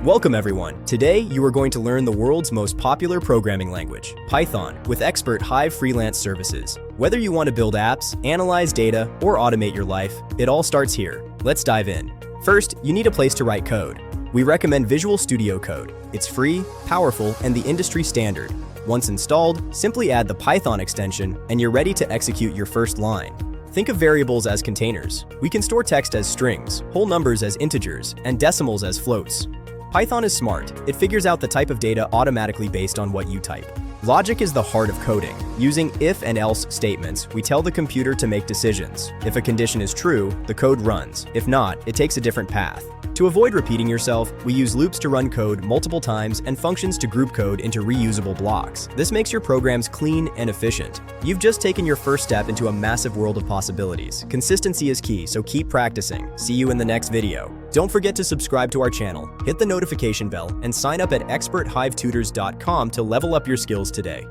Welcome everyone. Today you are going to learn the world's most popular programming language, Python, with Expert-Hive Freelance Services. Whether you want to build apps, analyze data, or automate your life, it all starts here. Let's dive in. First, you need a place to write code. We recommend Visual Studio Code. It's free, powerful, and the industry standard. Once installed, simply add the Python extension and you're ready to execute your first line. Think of variables as containers. We can store text as strings, whole numbers as integers, and decimals as floats. Python is smart. It figures out the type of data automatically based on what you type. Logic is the heart of coding. Using if and else statements, we tell the computer to make decisions. If a condition is true, the code runs. If not, it takes a different path. To avoid repeating yourself, we use loops to run code multiple times and functions to group code into reusable blocks. This makes your programs clean and efficient. You've just taken your first step into a massive world of possibilities. Consistency is key, so keep practicing. See you in the next video. Don't forget to subscribe to our channel, hit the notification bell, and sign up at experthivetutors.com to level up your skills today.